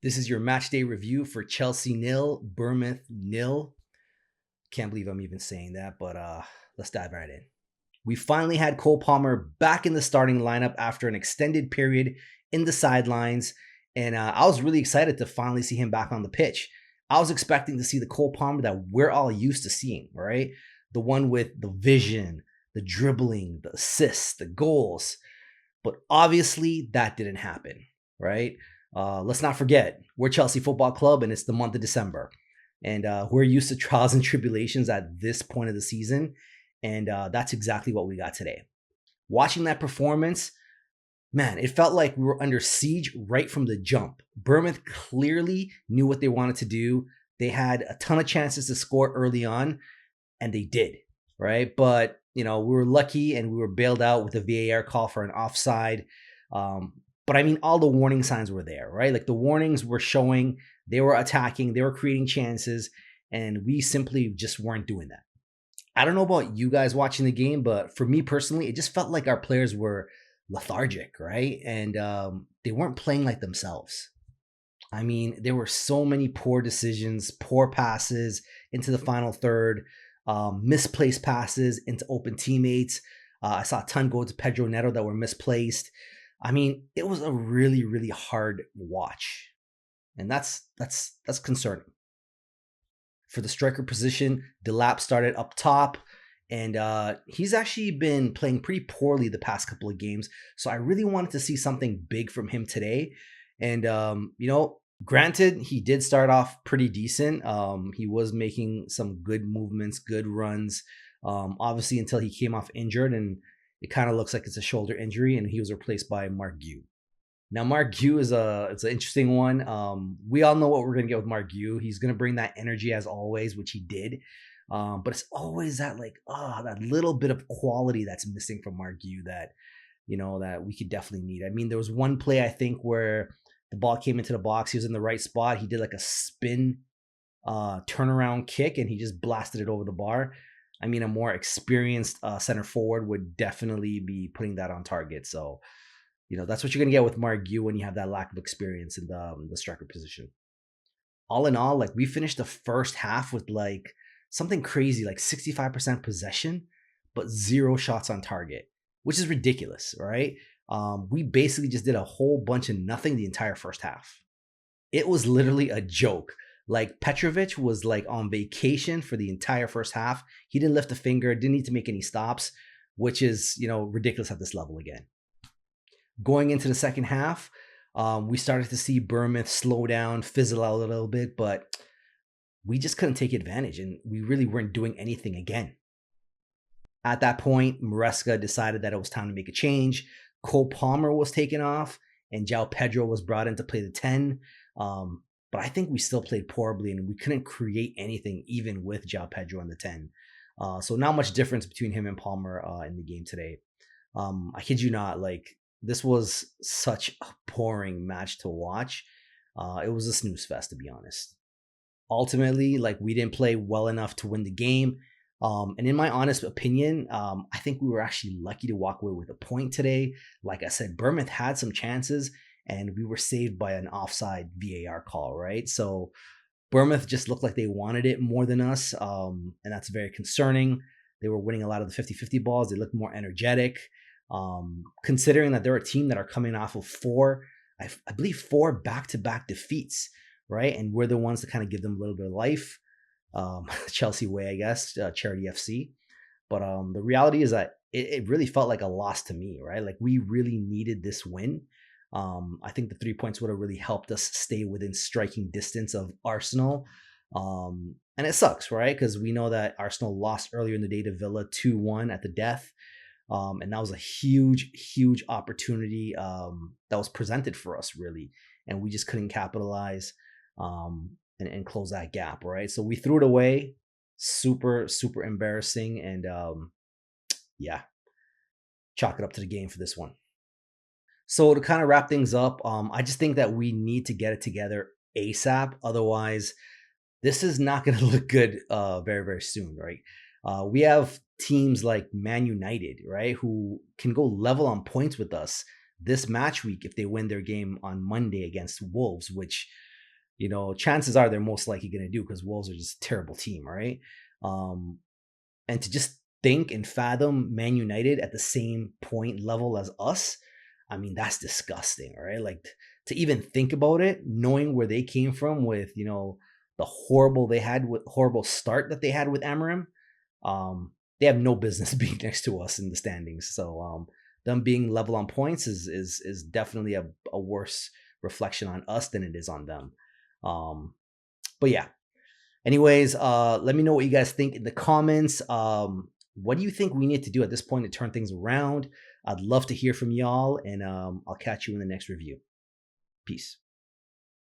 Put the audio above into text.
This is your match day review for Chelsea nil, Bournemouth nil. Can't believe I'm even saying that, but let's dive right in. We finally had Cole Palmer back in the starting lineup after an extended period in the sidelines, and I was really excited to finally see him back on the pitch. I was expecting to see the Cole Palmer that we're all used to seeing, right? The one with the vision, the dribbling, the assists, the goals. But obviously, that didn't happen, right? Let's not forget, we're Chelsea Football Club and it's the month of December. And we're used to trials and tribulations at this point of the season. And that's exactly what we got today. Watching that performance, man, it felt like we were under siege right from the jump. Bournemouth clearly knew what they wanted to do. They had a ton of chances to score early on, and they did, right? But, we were lucky and we were bailed out with a VAR call for an offside. But I mean, all the warning signs were there, right? Like the warnings were showing they were attacking, they were creating chances, and we simply just weren't doing that. I don't know about you guys watching the game, but for me personally, it just felt like our players were lethargic, right? And they weren't playing like themselves. I mean, there were so many poor decisions, poor passes into the final third, misplaced passes into open teammates. I saw a ton go to Pedro Neto that were misplaced. I mean, it was a really, really hard watch. And that's concerning. For the striker position, Delap started up top, and he's actually been playing pretty poorly the past couple of games. So I really wanted to see something big from him today. And, granted, he did start off pretty decent. He was making some good movements, good runs, obviously until he came off injured, and it kind of looks like it's a shoulder injury, and he was replaced by Mark Gue. Now, Mark Gue it's an interesting one. We all know what we're going to get with Mark Gue. He's going to bring that energy as always, which he did. But it's always that that little bit of quality that's missing from Mark Gue that we could definitely need. I mean, there was one play I think where the ball came into the box. He was in the right spot. He did like a spin turnaround kick, and he just blasted it over the bar. I mean, a more experienced center forward would definitely be putting that on target. So, that's what you're going to get with Mark Gue when you have that lack of experience in the striker position. All in all, we finished the first half with something crazy, 65% possession, but 0 shots on target, which is ridiculous, right? We basically just did a whole bunch of nothing the entire first half. It was literally a joke. Petrovic was on vacation for the entire first half. He didn't lift a finger, didn't need to make any stops, which is, ridiculous at this level again. Going into the second half, we started to see Bournemouth slow down, fizzle out a little bit, but we just couldn't take advantage, and we really weren't doing anything again. At that point, Maresca decided that it was time to make a change. Cole Palmer was taken off, and João Pedro was brought in to play the 10. But I think we still played poorly, and we couldn't create anything even with João Pedro on the 10. So not much difference between him and Palmer in the game today. I kid you not, this was such a boring match to watch. It was a snooze fest, to be honest. Ultimately, we didn't play well enough to win the game. And in my honest opinion, I think we were actually lucky to walk away with a point today. Like I said, Bournemouth had some chances, and we were saved by an offside VAR call, right? So Bournemouth just looked like they wanted it more than us, and that's very concerning. They were winning a lot of the 50-50 balls. They looked more energetic. Considering that they're a team that are coming off of I believe four back-to-back defeats, right? And we're the ones to kind of give them a little bit of life. Chelsea way, I guess, Charity FC. But the reality is that it really felt like a loss to me, right? We really needed this win. I think the 3 points would have really helped us stay within striking distance of Arsenal. And it sucks, right? Because we know that Arsenal lost earlier in the day to Villa 2-1 at the death. And that was a huge, huge opportunity that was presented for us, really. And we just couldn't capitalize and close that gap, right? So we threw it away. Super, super embarrassing. And chalk it up to the game for this one. So to kind of wrap things up, I just think that we need to get it together ASAP. Otherwise, this is not going to look good very, very soon, right? We have teams like Man United, right, who can go level on points with us this match week if they win their game on Monday against Wolves, which chances are they're most likely going to do, because Wolves are just a terrible team, right? And to just think and fathom Man United at the same point level as us, I mean, that's disgusting, right? Like, to even think about it, knowing where they came from with, the horrible start that they had with Amarim, they have no business being next to us in the standings. So them being level on points is definitely a worse reflection on us than it is on them. But yeah. Anyways, let me know what you guys think in the comments. What do you think we need to do at this point to turn things around? I'd love to hear from y'all, and I'll catch you in the next review. Peace.